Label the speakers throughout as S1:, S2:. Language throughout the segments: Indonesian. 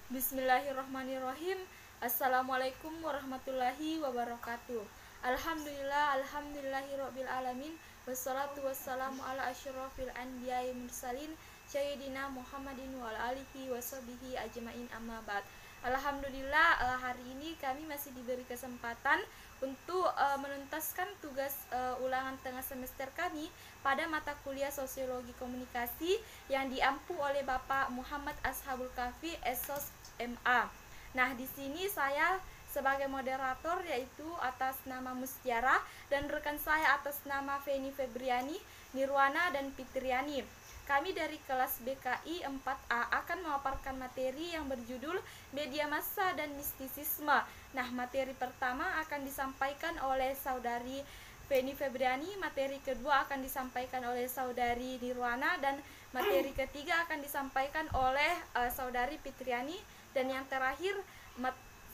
S1: Bismillahirrahmanirrahim. Assalamualaikum warahmatullahi wabarakatuh. Alhamdulillahirabbil alamin. Wassalatu wassalamu ala asyrofil anbiya'i mursalin sayyidina Muhammadin wa ala alihi washabihi ajmain, amma ba'd. Alhamdulillah, hari ini kami masih diberi kesempatan untuk menuntaskan tugas ulangan tengah semester kami pada mata kuliah Sosiologi Komunikasi yang diampu oleh Bapak Muhammad Ashabul Kahfi, SOS MA. Nah, di sini saya sebagai moderator yaitu atas nama Mustiara dan rekan saya atas nama Feni Febriani, Nirwana dan Fitriani. Kami dari kelas BKI 4A akan memaparkan materi yang berjudul Media Massa dan Mistisisme. Nah, materi pertama akan disampaikan oleh Saudari Feni Febriani, materi kedua akan disampaikan oleh Saudari Nirwana, dan materi ketiga akan disampaikan oleh Saudari Fitriani, dan yang terakhir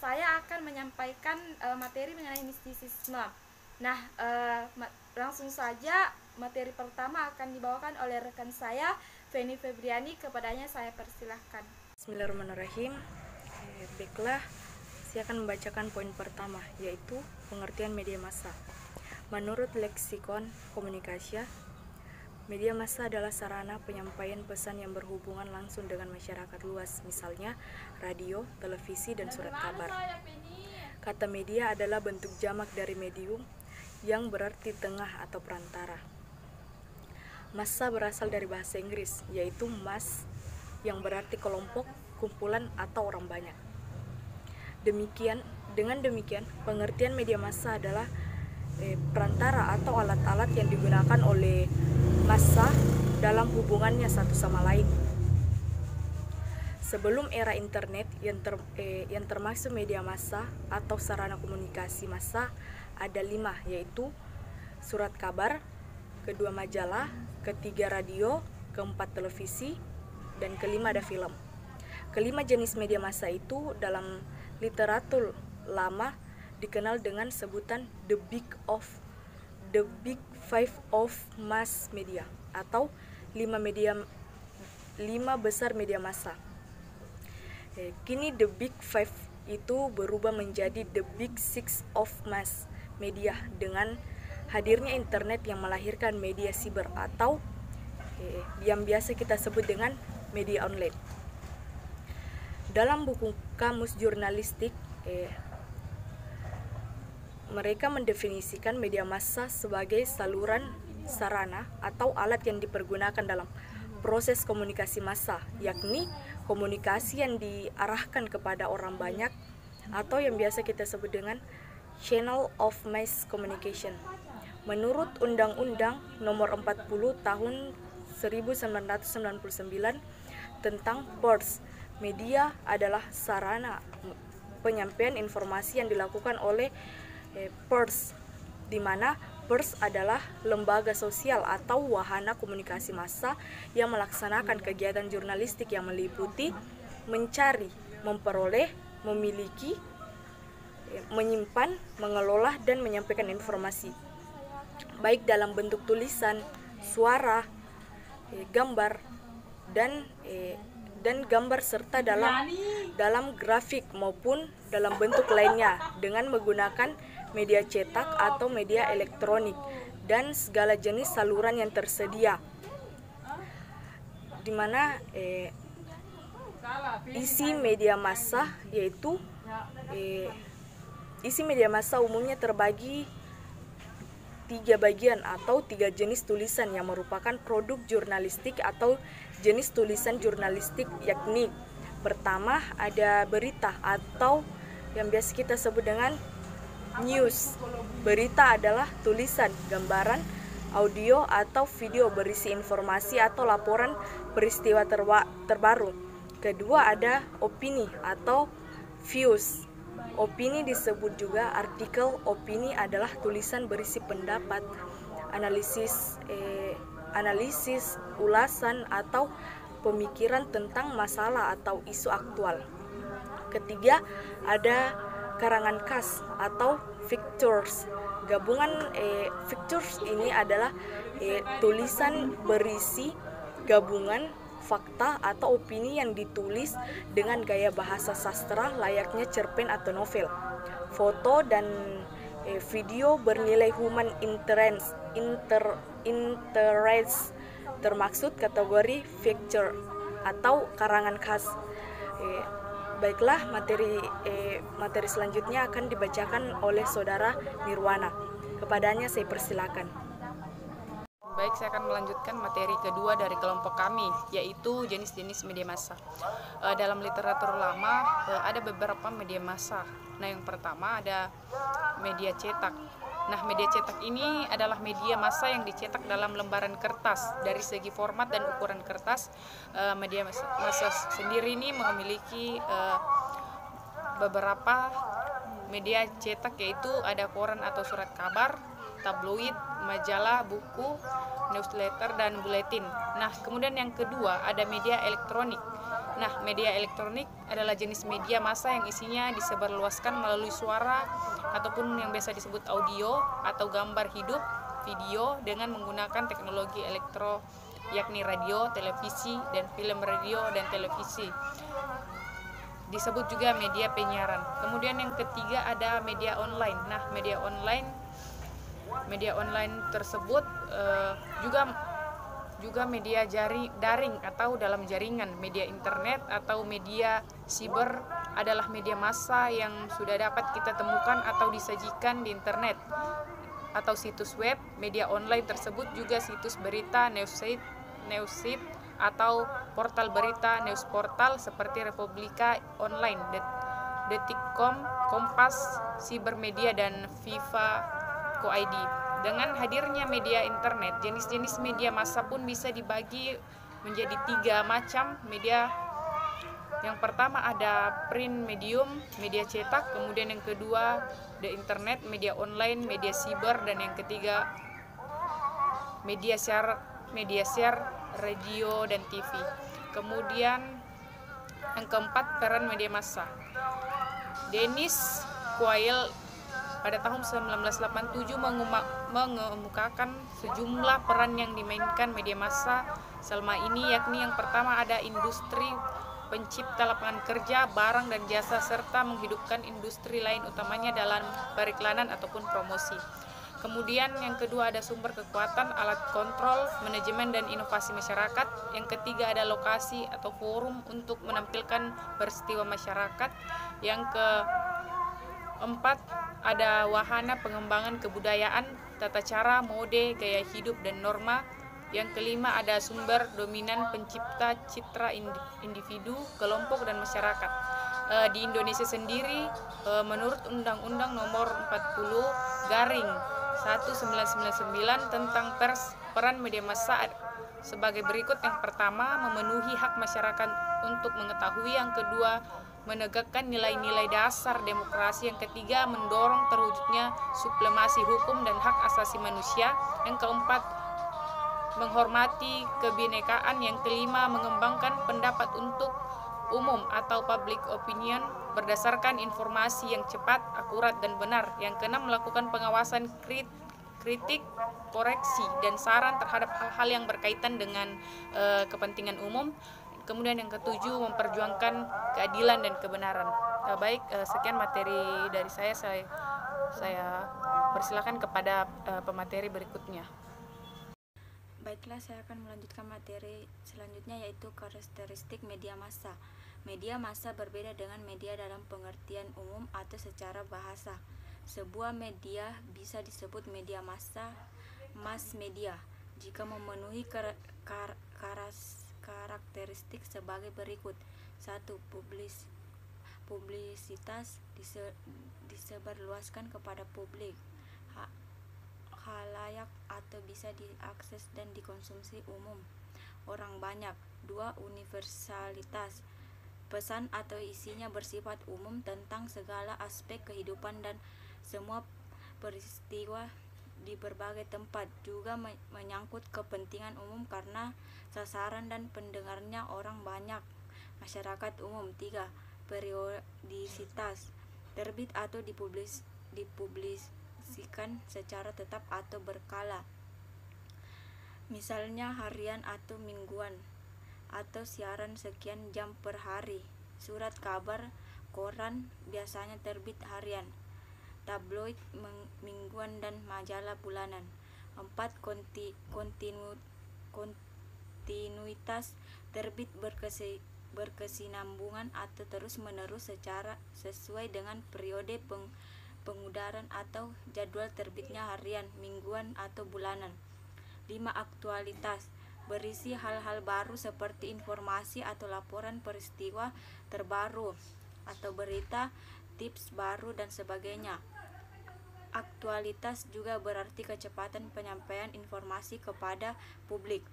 S1: saya akan menyampaikan materi mengenai mistisisme. Nah, langsung saja materi pertama akan dibawakan oleh rekan saya Feni Febriani. Kepadanya saya persilahkan.
S2: Bismillahirrahmanirrahim. Baiklah, saya akan membacakan poin pertama, yaitu pengertian media massa. Menurut leksikon komunikasi, media massa adalah sarana penyampaian pesan yang berhubungan langsung dengan masyarakat luas, misalnya radio, televisi, dan surat kabar. Kata media adalah bentuk jamak dari medium yang berarti tengah atau perantara. Massa berasal dari bahasa Inggris, yaitu mass, yang berarti kelompok, kumpulan, atau orang banyak. Dengan demikian, pengertian media massa adalah perantara atau alat-alat yang digunakan oleh massa dalam hubungannya satu sama lain. Sebelum era internet yang termasuk media massa atau sarana komunikasi massa ada 5, yaitu surat kabar, kedua majalah, ketiga radio, keempat televisi, dan kelima ada film. Kelima jenis media massa itu dalam literatur lama dikenal dengan sebutan the big five of mass media atau 5 besar media massa. Kini the big five itu berubah menjadi the big six of mass media dengan hadirnya internet yang melahirkan media siber atau yang biasa kita sebut dengan media online. Dalam buku kamus jurnalistik, mereka mendefinisikan media massa sebagai saluran, sarana, atau alat yang dipergunakan dalam proses komunikasi massa, yakni komunikasi yang diarahkan kepada orang banyak atau yang biasa kita sebut dengan channel of mass communication. Menurut Undang-Undang Nomor 40 Tahun 1999 tentang pers, media adalah sarana penyampaian informasi yang dilakukan oleh pers, di mana pers adalah lembaga sosial atau wahana komunikasi massa yang melaksanakan kegiatan jurnalistik yang meliputi mencari, memperoleh, memiliki, menyimpan, mengelola, dan menyampaikan informasi, baik dalam bentuk tulisan, suara, gambar, dan gambar serta dalam grafik maupun dalam bentuk lainnya dengan menggunakan media cetak atau media elektronik dan segala jenis saluran yang tersedia, di mana isi media massa umumnya terbagi 3 bagian atau 3 jenis tulisan yang merupakan produk jurnalistik atau jenis tulisan jurnalistik, yakni pertama ada berita atau yang biasa kita sebut dengan news. Berita adalah tulisan, gambaran, audio, atau video berisi informasi atau laporan peristiwa terbaru. Kedua ada opini atau views. Opini disebut juga artikel. Opini adalah tulisan berisi pendapat, analisis, ulasan, atau pemikiran tentang masalah atau isu aktual. Ketiga ada karangan khas atau fictures. Gabungan fictures ini adalah tulisan berisi gabungan fakta atau opini yang ditulis dengan gaya bahasa sastra layaknya cerpen atau novel. Foto dan video bernilai human interest termaksud kategori feature atau karangan khas. Baiklah, materi selanjutnya akan dibacakan oleh saudara Nirwana. Kepadanya saya persilakan.
S3: Baik, saya akan melanjutkan materi kedua dari kelompok kami, yaitu jenis-jenis media massa. Dalam literatur lama ada beberapa media massa. Nah, yang pertama ada media cetak. Nah, media cetak ini adalah media massa yang dicetak dalam lembaran kertas. Dari segi format dan ukuran kertas, media massa sendiri ini memiliki beberapa media cetak, yaitu ada koran atau surat kabar, tabloid, majalah, buku, newsletter, dan buletin. Nah, kemudian yang kedua ada media elektronik. Nah, media elektronik adalah jenis media massa yang isinya disebarluaskan melalui suara ataupun yang biasa disebut audio atau gambar hidup, video dengan menggunakan teknologi elektro, yakni radio, televisi, dan film radio dan televisi. Disebut juga media penyiaran. Kemudian yang ketiga ada media online. Nah, media online tersebut juga media daring atau dalam jaringan. Media internet atau media siber adalah media massa yang sudah dapat kita temukan atau disajikan di internet atau situs web. Media online tersebut juga situs berita, newssite atau portal berita, news portal seperti Republika Online, Detikcom, Kompas, Cybermedia, dan Viva.co.id. Dengan hadirnya media internet, jenis-jenis media massa pun bisa dibagi menjadi 3 macam media. Yang pertama ada print medium, media cetak, kemudian yang kedua the internet, media online, media siber, dan yang ketiga media share, radio, dan TV. Kemudian yang keempat, peran media massa. Dennis Quayle pada tahun 1987 mengemukakan sejumlah peran yang dimainkan media massa selama ini, yakni yang pertama ada industri pencipta lapangan kerja, barang dan jasa, serta menghidupkan industri lain utamanya dalam periklanan ataupun promosi. Kemudian yang kedua ada sumber kekuatan, alat kontrol, manajemen, dan inovasi masyarakat. Yang ketiga ada lokasi atau forum untuk menampilkan peristiwa masyarakat. Yang keempat ada wahana pengembangan kebudayaan, tata cara, mode, gaya hidup, dan norma. Yang kelima ada sumber dominan pencipta citra individu, kelompok, dan masyarakat. Di Indonesia sendiri, menurut Undang-Undang Nomor 40/1999 tentang pers, peran media massa sebagai berikut. Yang pertama, memenuhi hak masyarakat untuk mengetahui. Yang kedua, menegakkan nilai-nilai dasar demokrasi. Yang ketiga, mendorong terwujudnya supremasi hukum dan hak asasi manusia. Yang keempat, menghormati kebinekaan. Yang kelima, mengembangkan pendapat untuk umum atau public opinion berdasarkan informasi yang cepat, akurat, dan benar. Yang keenam, melakukan pengawasan kritik, koreksi, dan saran terhadap hal-hal yang berkaitan dengan kepentingan umum. Kemudian yang ketujuh, memperjuangkan keadilan dan kebenaran. Baik, sekian materi dari saya persilakan kepada pemateri berikutnya.
S1: Baiklah, saya akan melanjutkan materi selanjutnya, yaitu karakteristik media massa. Media massa berbeda dengan media dalam pengertian umum atau secara bahasa. Sebuah media bisa disebut media massa, mass media, jika memenuhi karakteristik sebagai berikut. 1. Publisitas, disebarluaskan kepada publik, khalayak, atau bisa diakses dan dikonsumsi umum orang banyak. 2. Universalitas, pesan atau isinya bersifat umum tentang segala aspek kehidupan dan semua peristiwa di berbagai tempat, juga menyangkut kepentingan umum karena sasaran dan pendengarnya orang banyak, masyarakat umum. 3. Periodisitas, terbit atau dipublisikan secara tetap atau berkala, misalnya harian atau mingguan.
S4: atau siaran sekian jam per hari. Surat kabar koran biasanya terbit harian, tabloid mingguan dan majalah bulanan. 4. Kontinuitas terbit berkesinambungan atau terus-menerus sesuai dengan periode pengudaran atau jadwal terbitnya harian, mingguan, atau bulanan. 5. Aktualitas berisi hal-hal baru seperti informasi atau laporan peristiwa terbaru atau berita, tips baru, dan sebagainya. Aktualitas juga berarti kecepatan penyampaian informasi kepada publik.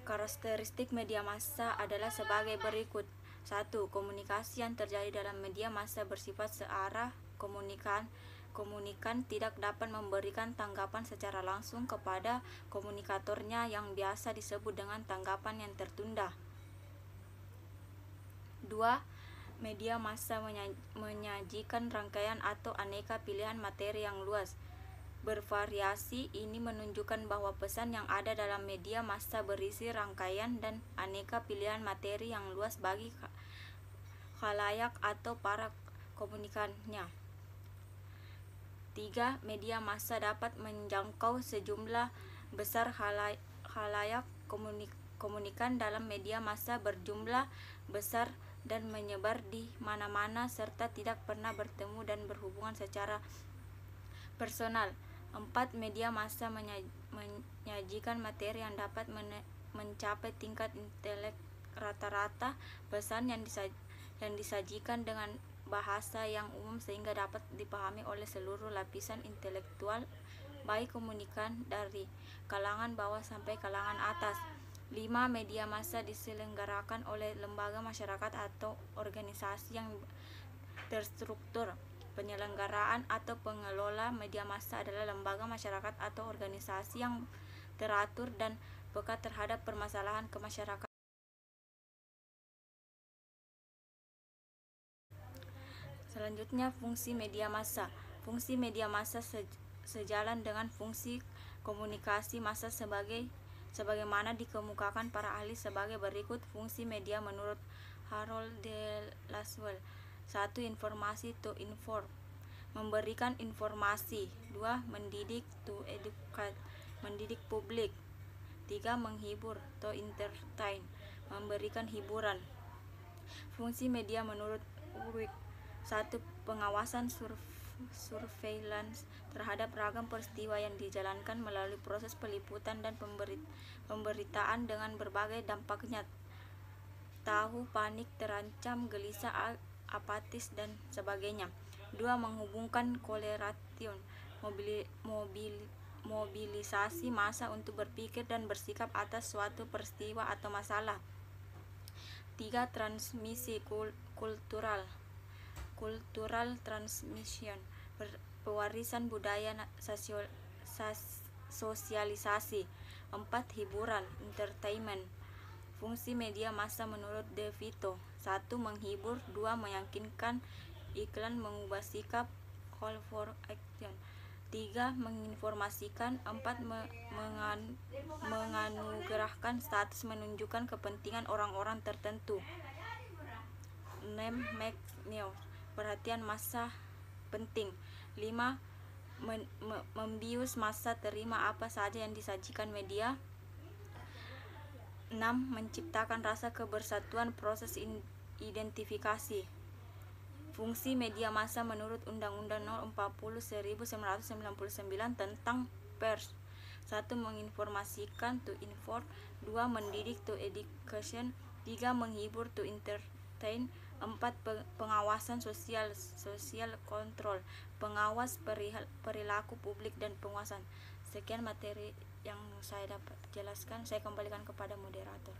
S4: Karakteristik media massa adalah sebagai berikut. 1. Komunikasi yang terjadi dalam media massa bersifat searah. Komunikan tidak dapat memberikan tanggapan secara langsung kepada komunikatornya yang biasa disebut dengan tanggapan yang tertunda. 2. Media massa menyajikan rangkaian atau aneka pilihan materi yang luas, bervariasi. Ini menunjukkan bahwa pesan yang ada dalam media massa berisi rangkaian dan aneka pilihan materi yang luas bagi khalayak atau para komunikannya. 3. Media massa dapat menjangkau sejumlah besar khalayak. Komunikan dalam media massa berjumlah besar dan menyebar di mana-mana serta tidak pernah bertemu dan berhubungan secara personal. 4. Media massa menyajikan materi yang dapat mencapai tingkat intelek rata-rata. Pesan yang disajikan dengan bahasa yang umum sehingga dapat dipahami oleh seluruh lapisan intelektual, baik komunikan dari kalangan bawah sampai kalangan atas. 5. Media massa diselenggarakan oleh lembaga masyarakat atau organisasi yang terstruktur. Penyelenggaraan atau pengelola media massa adalah lembaga masyarakat atau organisasi yang teratur dan peka terhadap permasalahan kemasyarakatan. Selanjutnya, fungsi media massa. Fungsi media massa sejalan dengan fungsi komunikasi massa sebagaimana dikemukakan para ahli sebagai berikut. Fungsi media menurut Harold de Lasswell. 1. Informasi, to inform, memberikan informasi. 2. Mendidik, to educate, mendidik publik. 3. Menghibur, to entertain, memberikan hiburan. Fungsi media menurut Urwig. 1. Pengawasan, surveillance terhadap ragam peristiwa yang dijalankan melalui proses peliputan dan pemberitaan dengan berbagai dampaknya, tahu, panik, terancam, gelisah, apatis, dan sebagainya. 2. Menghubungkan, collaboration, mobilisasi massa untuk berpikir dan bersikap atas suatu peristiwa atau masalah. 3. Transmisi, cultural transmission, pewarisan budaya, sosialisasi. 4. Hiburan, entertainment. Fungsi media massa menurut De Vito. 1. Menghibur. 2. Meyakinkan, iklan, mengubah sikap, call for action. 3. Menginformasikan. 4. Menganugerahkan status, menunjukkan kepentingan orang-orang tertentu. 6. Make news, perhatian massa penting. 5. Membius massa, terima apa saja yang disajikan media. 6. Menciptakan rasa kebersatuan, proses identifikasi. Fungsi media massa menurut Undang-Undang No. 40/1999 tentang pers. 1. Menginformasikan, to inform. 2. Mendidik, to education. 3. Menghibur, to entertain. 4. Pengawasan, social control, pengawas perilaku publik dan penguasaan. Sekian materi yang saya dapat jelaskan. Saya kembalikan kepada moderator.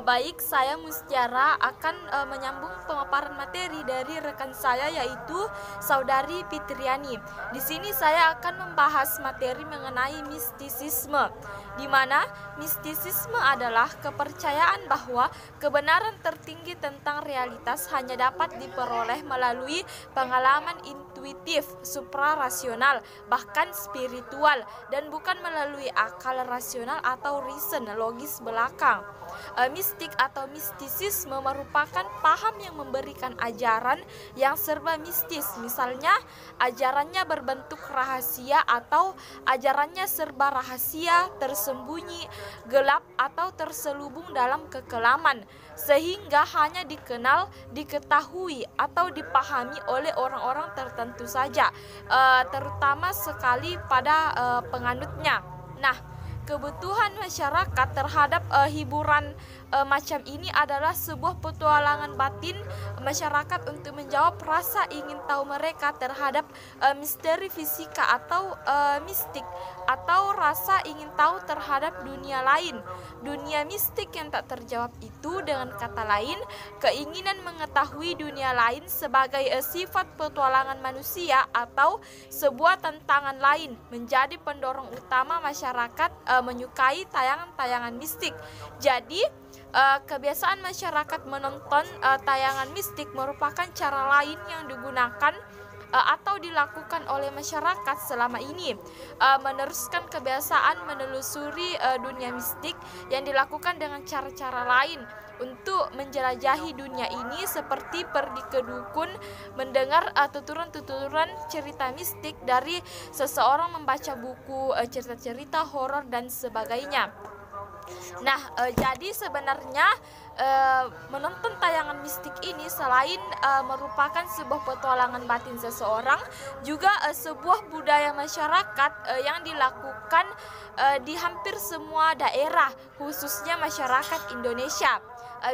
S1: Baik, saya Mustiara akan menyambung pemaparan materi dari rekan saya yaitu Saudari Fitriani. Di sini saya akan membahas materi mengenai mistisisme, di mana mistisisme adalah kepercayaan bahwa kebenaran tertinggi tentang realitas hanya dapat diperoleh melalui pengalaman intuitif, suprarasional, bahkan spiritual, dan bukan melalui akal rasional atau reason logis belakang. Mistik atau mistisisme merupakan paham yang memberikan ajaran yang serba mistis. Misalnya, ajarannya berbentuk rahasia atau ajarannya serba rahasia, tersembunyi, gelap, atau terselubung dalam kekelaman, sehingga hanya dikenal, diketahui, atau dipahami oleh orang-orang tertentu saja, terutama sekali pada penganutnya. Nah, kebutuhan masyarakat terhadap hiburan macam ini adalah sebuah petualangan batin masyarakat untuk menjawab rasa ingin tahu mereka terhadap misteri fisika atau mistik, atau rasa ingin tahu terhadap dunia lain. Dunia mistik yang tak terjawab itu, dengan kata lain, keinginan mengetahui dunia lain sebagai sifat petualangan manusia atau sebuah tantangan lain, menjadi pendorong utama masyarakat menyukai tayangan-tayangan mistik. Jadi, kebiasaan masyarakat menonton tayangan mistik merupakan cara lain yang digunakan atau dilakukan oleh masyarakat selama ini, meneruskan kebiasaan menelusuri dunia mistik yang dilakukan dengan cara-cara lain untuk menjelajahi dunia ini, seperti pergi ke dukun, mendengar tuturan-tuturan cerita mistik dari seseorang, membaca buku cerita-cerita horor dan sebagainya. Nah, jadi sebenarnya menonton tayangan mistik ini selain merupakan sebuah petualangan batin seseorang, juga sebuah budaya masyarakat yang dilakukan di hampir semua daerah, khususnya masyarakat Indonesia.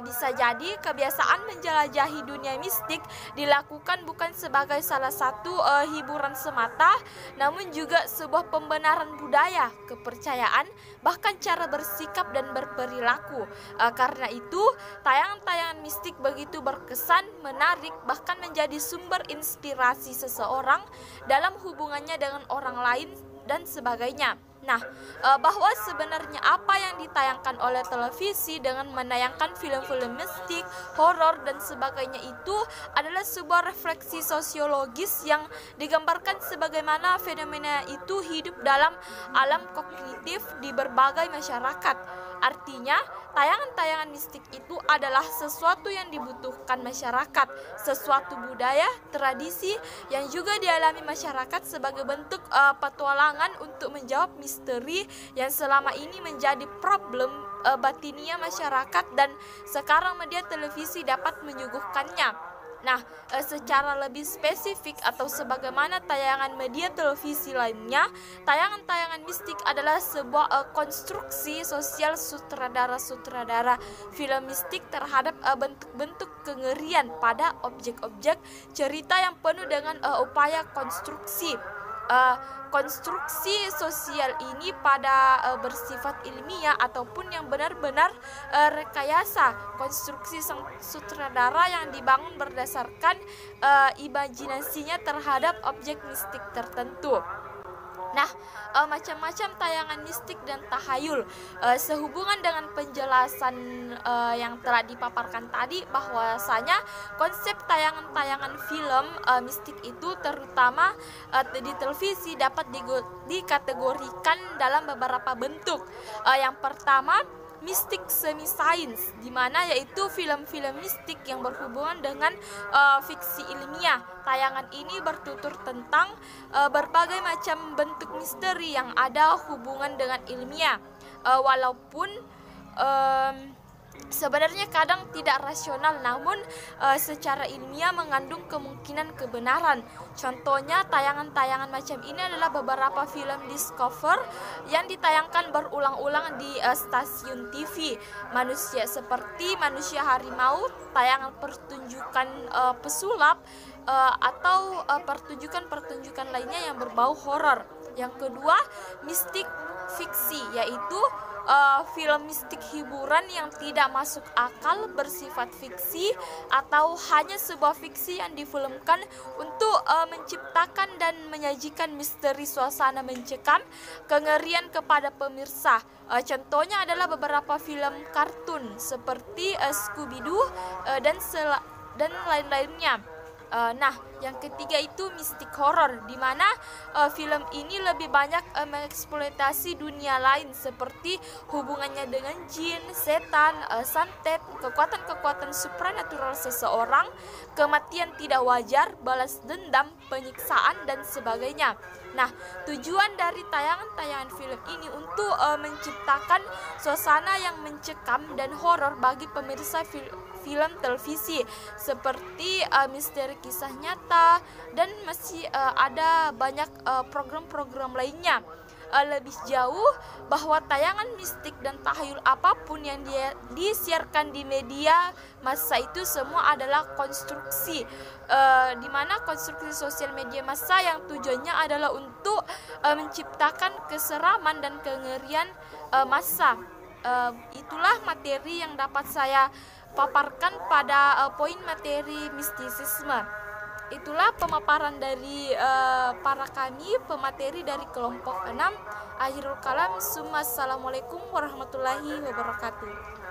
S1: Bisa jadi kebiasaan menjelajahi dunia mistik dilakukan bukan sebagai salah satu hiburan semata, namun juga sebuah pembenaran budaya, kepercayaan, bahkan cara bersikap dan berperilaku. Karena itu, tayangan-tayangan mistik begitu berkesan, menarik, bahkan menjadi sumber inspirasi seseorang dalam hubungannya dengan orang lain dan sebagainya. Nah, bahwa sebenarnya apa yang ditayangkan oleh televisi dengan menayangkan film-film mistik, horor, dan sebagainya itu adalah sebuah refleksi sosiologis yang digambarkan sebagaimana fenomena itu hidup dalam alam kognitif di berbagai masyarakat. Artinya, tayangan-tayangan mistik itu adalah sesuatu yang dibutuhkan masyarakat, sesuatu budaya, tradisi yang juga dialami masyarakat sebagai bentuk petualangan untuk menjawab misteri yang selama ini menjadi problem batinia masyarakat, dan sekarang media televisi dapat menyuguhkannya. Nah, secara lebih spesifik atau sebagaimana tayangan media televisi lainnya, tayangan-tayangan mistik adalah sebuah konstruksi sosial sutradara-sutradara film mistik terhadap bentuk-bentuk kengerian pada objek-objek cerita yang penuh dengan upaya konstruksi. Konstruksi sosial ini pada bersifat ilmiah ataupun yang benar-benar rekayasa. Konstruksi sang sutradara yang dibangun berdasarkan imajinasinya terhadap objek mistik tertentu. Nah, macam-macam tayangan mistik dan tahayul sehubungan dengan penjelasan yang telah dipaparkan tadi, bahwasanya konsep tayangan-tayangan film mistik itu terutama di televisi dapat dikategorikan dalam beberapa bentuk. Yang pertama, mistik semi sains, di mana yaitu film-film mistik yang berhubungan dengan fiksi ilmiah. Tayangan ini bertutur tentang berbagai macam bentuk misteri yang ada hubungan dengan ilmiah, walaupun sebenarnya kadang tidak rasional, namun secara ilmiah mengandung kemungkinan kebenaran. Contohnya, tayangan-tayangan macam ini adalah beberapa film Discover yang ditayangkan berulang-ulang di stasiun TV manusia, seperti Manusia Harimau, tayangan pertunjukan pesulap, atau pertunjukan-pertunjukan lainnya yang berbau horor. Yang kedua, mistik fiksi, yaitu film mistik hiburan yang tidak masuk akal, bersifat fiksi, atau hanya sebuah fiksi yang difilmkan untuk menciptakan dan menyajikan misteri, suasana mencekam, kengerian kepada pemirsa. Contohnya adalah beberapa film kartun seperti Scooby-Doo dan lain-lainnya. Nah, yang ketiga itu mistik horror, di mana film ini lebih banyak mengeksploitasi dunia lain seperti hubungannya dengan jin, setan, santet, kekuatan-kekuatan supranatural seseorang, kematian tidak wajar, balas dendam, penyiksaan, dan sebagainya. Nah, tujuan dari tayangan-tayangan film ini untuk menciptakan suasana yang mencekam dan horor bagi pemirsa film televisi seperti misteri kisah nyata, dan masih ada banyak program-program lainnya. Lebih jauh, bahwa tayangan mistik dan tahayul apapun yang disiarkan di media massa itu semua adalah konstruksi, di mana konstruksi sosial media massa yang tujuannya adalah untuk menciptakan keseraman dan kengerian massa. Itulah materi yang dapat saya paparkan pada poin materi mistisisme. Itulah pemaparan dari para kami, pemateri dari kelompok 6. Akhirul kalam, assalamualaikum warahmatullahi wabarakatuh.